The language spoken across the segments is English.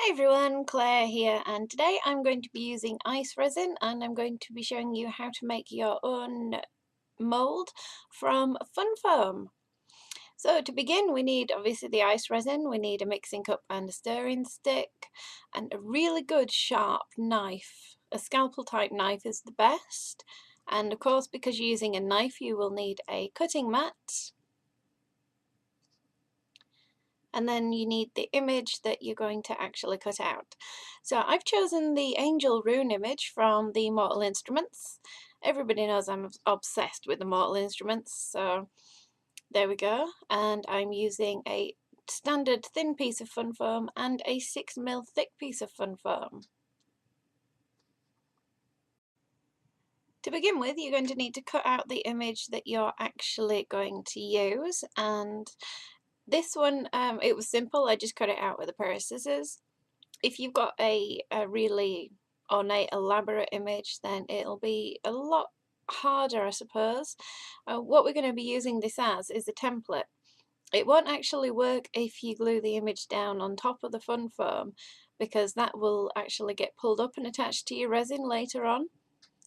Hi everyone, Claire here, and today I'm going to be using ice resin and I'm going to be showing you how to make your own mould from fun foam. So to begin, we need obviously the ice resin, we need a mixing cup and a stirring stick, and a really good sharp knife. A scalpel type knife is the best, and of course because you're using a knife you will need a cutting mat. And then you need the image that you're going to actually cut out. So I've chosen the Angel Rune image from the Mortal Instruments. Everybody knows I'm obsessed with the Mortal Instruments, so there we go. And I'm using a standard thin piece of fun foam and a 6mm thick piece of fun foam. To begin with, you're going to need to cut out the image that you're actually going to use, and this one, it was simple. I just cut it out with a pair of scissors. If you've got a really ornate, elaborate image, then it'll be a lot harder, I suppose. What we're going to be using this as is a template. It won't actually work if you glue the image down on top of the fun foam, because that will actually get pulled up and attached to your resin later on.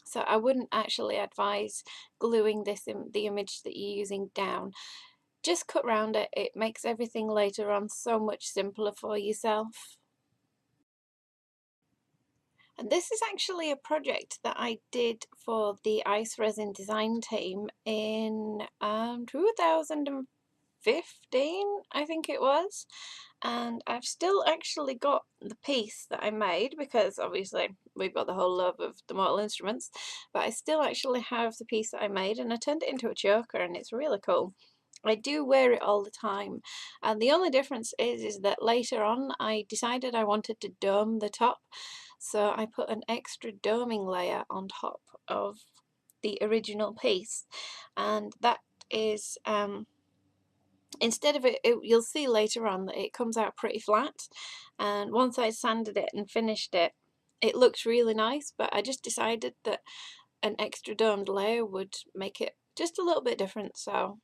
So I wouldn't actually advise gluing the image that you're using down. Just cut round it. It makes everything later on so much simpler for yourself. And this is actually a project that I did for the ice resin design team in 2015, I think it was. And I've still actually got the piece that I made, because obviously we've got the whole love of the Mortal Instruments, but I still actually have the piece that I made, and I turned it into a choker, and it's really cool. I do wear it all the time, and the only difference is that later on I decided I wanted to dome the top, so I put an extra doming layer on top of the original piece, and that is instead of you'll see later on that it comes out pretty flat, and once I sanded it and finished it, it looks really nice, but I just decided that an extra domed layer would make it just a little bit different. So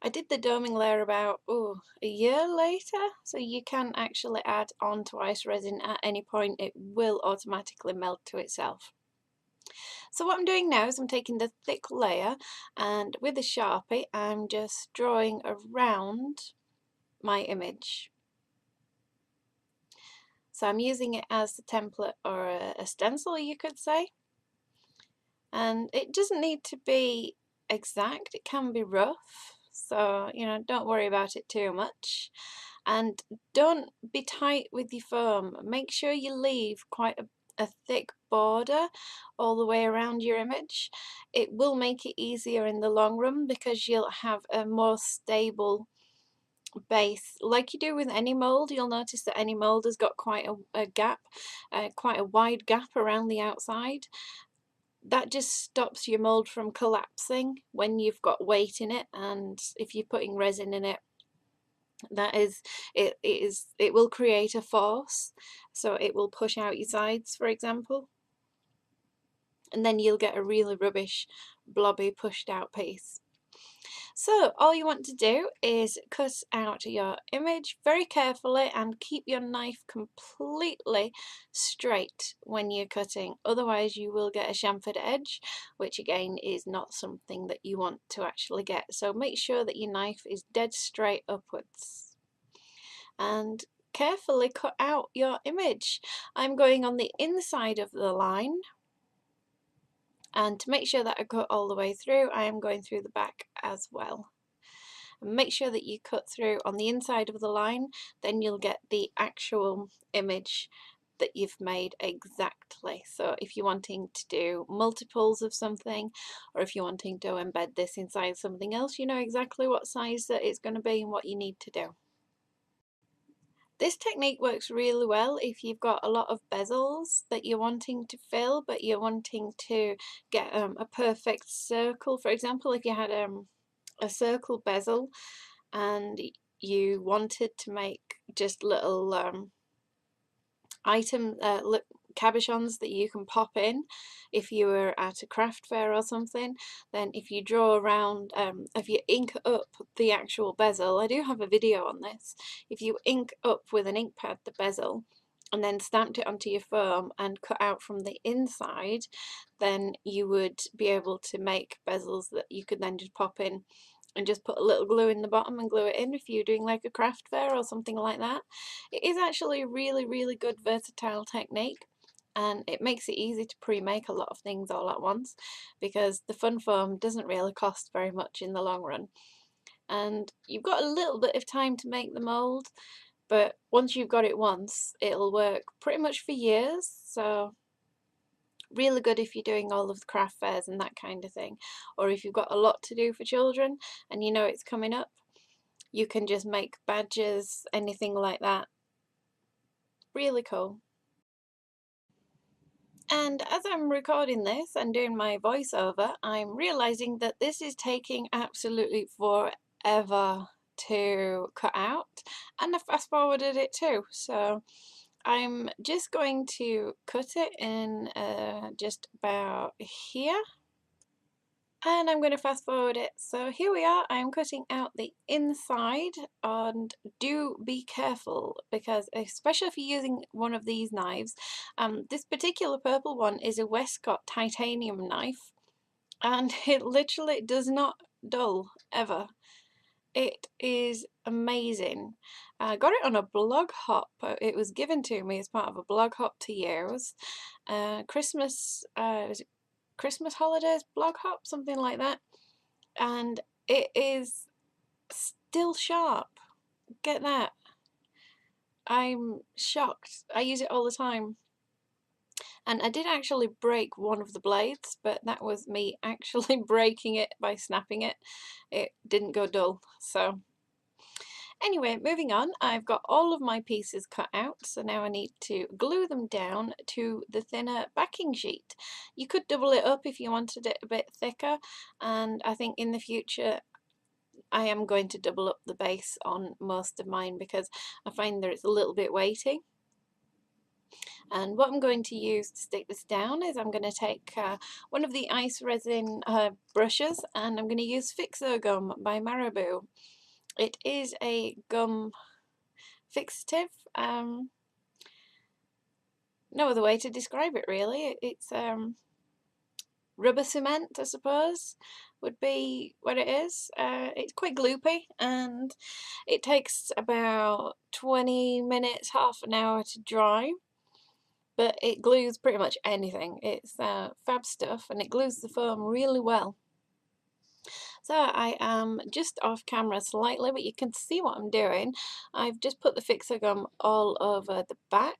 I did the doming layer about a year later, so you can actually add on to ice resin at any point. It will automatically melt to itself. So what I'm doing now is I'm taking the thick layer, and with a Sharpie I'm just drawing around my image. So I'm using it as the template, or a stencil you could say, and it doesn't need to be exact, it can be rough, so don't worry about it too much, and don't be tight with your foam. Make sure you leave quite a thick border all the way around your image. It will make it easier in the long run because you'll have a more stable base. Like you do with any mould, you'll notice that any mould has got quite a gap, quite a wide gap around the outside. That just stops your mould from collapsing when you've got weight in it, and if you're putting resin in it, it will create a force, so it will push out your sides, for example, and then you'll get a really rubbish blobby pushed out piece. So all you want to do is cut out your image very carefully and keep your knife completely straight when you're cutting, otherwise you will get a chamfered edge, which again is not something that you want to actually get. So make sure that your knife is dead straight upwards and carefully cut out your image. I'm going on the inside of the line, and to make sure that I cut all the way through, I am going through the back as well. And make sure that you cut through on the inside of the line, then you'll get the actual image that you've made exactly. So if you're wanting to do multiples of something, or if you're wanting to embed this inside something else, you know exactly what size that it's going to be and what you need to do. This technique works really well if you've got a lot of bezels that you're wanting to fill, but you're wanting to get a perfect circle. For example, if you had a circle bezel and you wanted to make just little cabochons that you can pop in if you were at a craft fair or something. Then if you draw around, if you ink up the actual bezel, I do have a video on this, if you ink up with an ink pad the bezel and then stamped it onto your foam and cut out from the inside, then you would be able to make bezels that you could then just pop in and just put a little glue in the bottom and glue it in if you're doing like a craft fair or something like that. It is actually a really good versatile technique, and it makes it easy to pre-make a lot of things all at once because the fun foam doesn't really cost very much in the long run. And you've got a little bit of time to make the mould, but once you've got it once, it'll work pretty much for years. So really good if you're doing all of the craft fairs and that kind of thing, or if you've got a lot to do for children and you know it's coming up, you can just make badges, anything like that. Really cool. And as I'm recording this and doing my voiceover, I'm realizing that this is taking absolutely forever to cut out, and I fast forwarded it too, so I'm just going to cut it in just about here, and I'm going to fast forward it. So here we are, I'm cutting out the inside, and do be careful because especially if you're using one of these knives, this particular purple one is a Westcott titanium knife, and it literally does not dull ever. It is amazing. I got it on a blog hop. It was given to me as part of a blog hop to use. Christmas, was it Christmas holidays blog hop, something like that. And it is still sharp. Get that. I'm shocked. I use it all the time. And I did actually break one of the blades, but that was me actually breaking it by snapping it. It didn't go dull, so anyway, moving on, I've got all of my pieces cut out, so now I need to glue them down to the thinner backing sheet. You could double it up if you wanted it a bit thicker, and I think in the future I am going to double up the base on most of mine because I find that it's a little bit weighty. And what I'm going to use to stick this down is I'm going to take one of the ice resin brushes, and I'm going to use Fixo Gum by Marabou. It is a gum fixative. No other way to describe it really. It's rubber cement, I suppose, would be what it is. It's quite gloopy, and it takes about 20 minutes, half an hour to dry. But it glues pretty much anything. It's fab stuff, and it glues the foam really well. So I am just off camera slightly, but you can see what I'm doing. I've just put the Fixo Gum all over the back,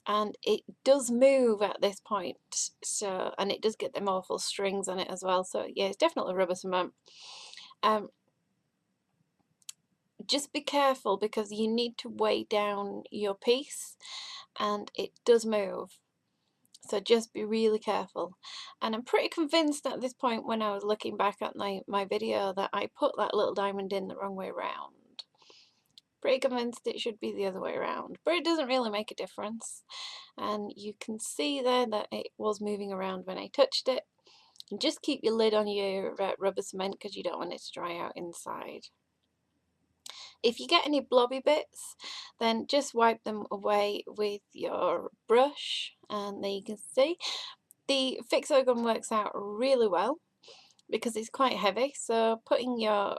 and it does move at this point, so, and it does get them awful strings on it as well, so yeah, it's definitely rubber cement. Just be careful because you need to weigh down your piece, and it does move. So just be really careful. And I'm pretty convinced at this point, when I was looking back at my video, that I put that little diamond in the wrong way around. Pretty convinced it should be the other way around, but it doesn't really make a difference. And you can see there that it was moving around when I touched it. And just keep your lid on your rubber cement because you don't want it to dry out inside. If you get any blobby bits, then just wipe them away with your brush, and there you can see the Fixo Gum works out really well because it's quite heavy, so putting your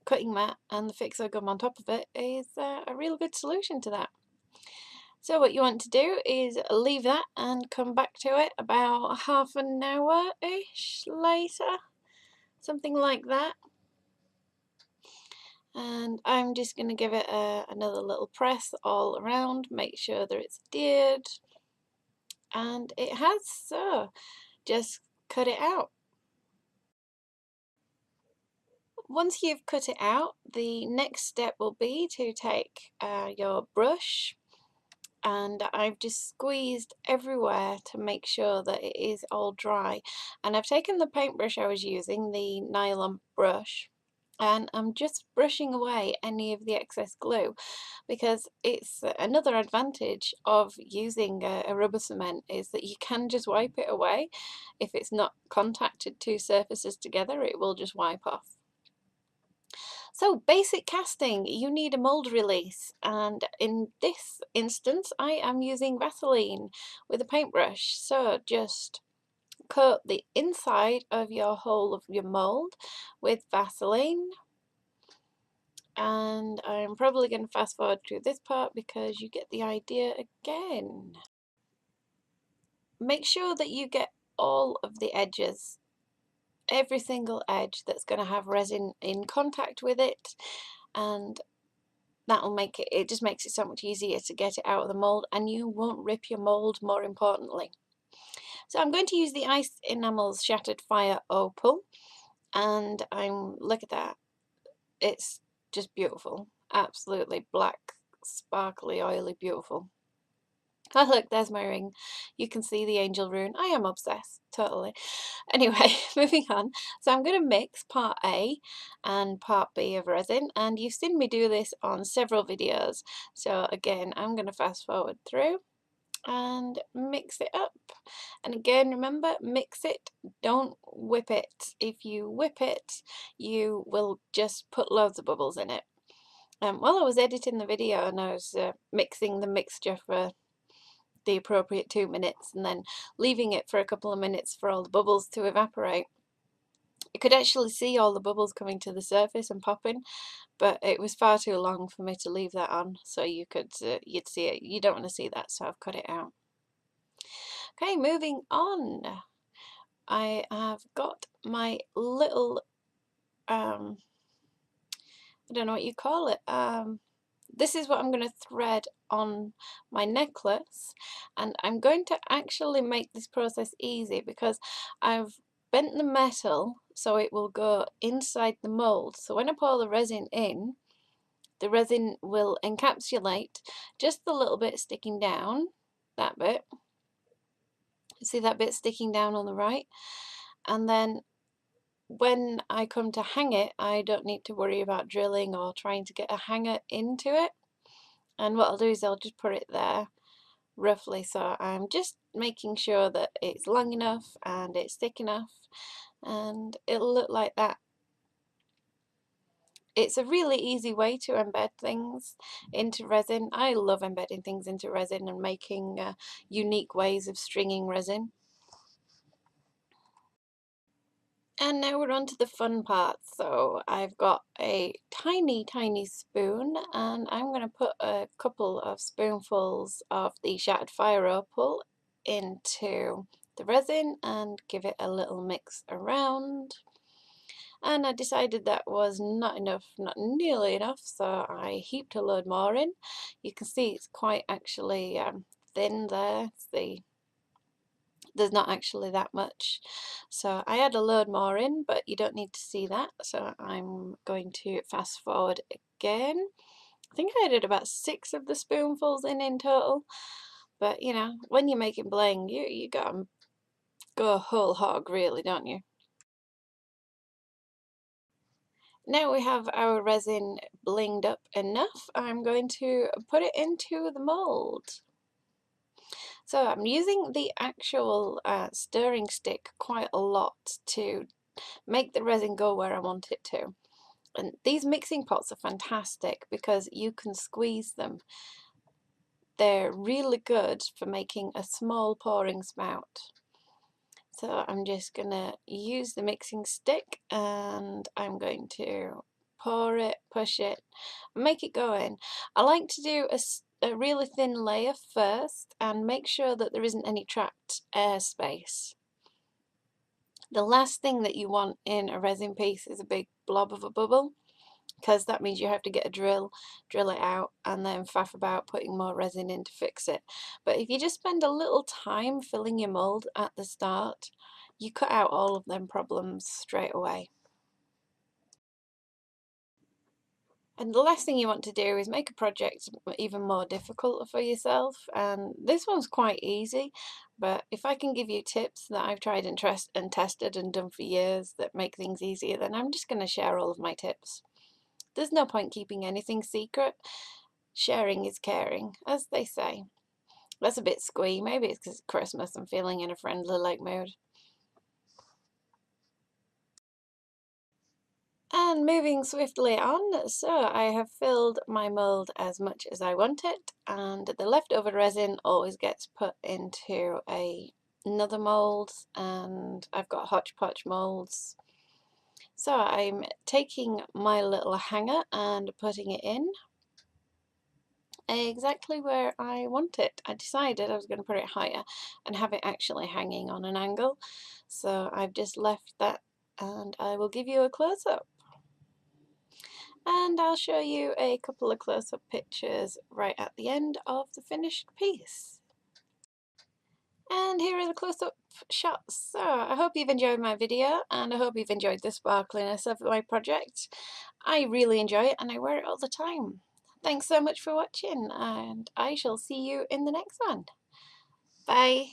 cutting mat and the Fixo Gum on top of it is a really good solution to that. So what you want to do is leave that and come back to it about half an hour-ish later, something like that. And I'm just going to give it another little press all around, make sure that it's adhered, and it has, so just cut it out. Once you've cut it out, the next step will be to take your brush, and I've just squeezed everywhere to make sure that it is all dry, and I've taken the paintbrush I was using, the nylon brush, And I'm just brushing away any of the excess glue, because it's another advantage of using a rubber cement is that you can just wipe it away. If it's not contacted two surfaces together, it will just wipe off. So basic casting, you need a mould release, and in this instance I am using Vaseline with a paintbrush. So just coat the inside of your whole of your mould with Vaseline. And I'm probably going to fast forward through this part because you get the idea again. Make sure that you get all of the edges, every single edge that's going to have resin in contact with it, and that'll make it just makes it so much easier to get it out of the mould, and you won't rip your mould, more importantly. So I'm going to use the Ice Enamels Shattered Fire Opal, and look at that, it's just beautiful, absolutely black, sparkly, oily, beautiful. Oh look, there's my ring. You can see the angel rune. I am obsessed, totally. Anyway, moving on. So I'm going to mix part A and part B of resin, and you've seen me do this on several videos. So again, I'm going to fast forward through and mix it up. And again, remember, mix it, don't whip it. If you whip it, you will just put loads of bubbles in it. While I was editing the video and I was mixing the mixture for the appropriate 2 minutes and then leaving it for a couple of minutes for all the bubbles to evaporate, you could actually see all the bubbles coming to the surface and popping, but it was far too long for me to leave that on, so you'd see it. You don't want to see that, so I've cut it out. Okay, moving on. I have got my little I don't know what you call it, this is what I'm going to thread on my necklace, and I'm going to actually make this process easy because I've bent the metal so it will go inside the mould. So when I pour the resin in, the resin will encapsulate just the little bit sticking down, that bit. See that bit sticking down on the right? And then when I come to hang it, I don't need to worry about drilling or trying to get a hanger into it. And what I'll do is I'll just put it there roughly, so I'm just making sure that it's long enough and it's thick enough, and it'll look like that. It's a really easy way to embed things into resin. I love embedding things into resin and making unique ways of stringing resin. And now we're on to the fun part. So I've got a tiny spoon, and I'm going to put a couple of spoonfuls of the Shattered Fire Opal into the resin and give it a little mix around. And I decided that was not enough, not nearly enough, so I heaped a load more in. You can see it's quite actually thin there. See, there's not actually that much, so I add a load more in, but you don't need to see that, so I'm going to fast forward again. I think I added about 6 of the spoonfuls in total, but you know, when you're making bling, you gotta go whole hog really, don't you? Now we have our resin blinged up enough, I'm going to put it into the mould. So I'm using the actual stirring stick quite a lot to make the resin go where I want it to. And these mixing pots are fantastic because you can squeeze them. They're really good for making a small pouring spout. So I'm just going to use the mixing stick and I'm going to pour it, push it, make it go in. I like to do a really thin layer first and make sure that there isn't any trapped air space. The last thing that you want in a resin piece is a big blob of a bubble, because that means you have to get a drill it out, and then faff about putting more resin in to fix it. But if you just spend a little time filling your mould at the start, you cut out all of them problems straight away. And the last thing you want to do is make a project even more difficult for yourself. And this one's quite easy, but if I can give you tips that I've tried and tested and done for years that make things easier, then I'm just going to share all of my tips. There's no point keeping anything secret. Sharing is caring, as they say. That's a bit squee. Maybe it's because it's Christmas and feeling in a friendly-like mood. And moving swiftly on, so I have filled my mould as much as I want it, and the leftover resin always gets put into another mould, and I've got hodgepodge moulds. So I'm taking my little hanger and putting it in exactly where I want it. I decided I was going to put it higher and have it actually hanging on an angle, so I've just left that, and I will give you a close-up. And I'll show you a couple of close-up pictures right at the end of the finished piece. And here are the close-up shots. So I hope you've enjoyed my video, and I hope you've enjoyed the sparkliness of my project. I really enjoy it and I wear it all the time. Thanks so much for watching, and I shall see you in the next one. Bye.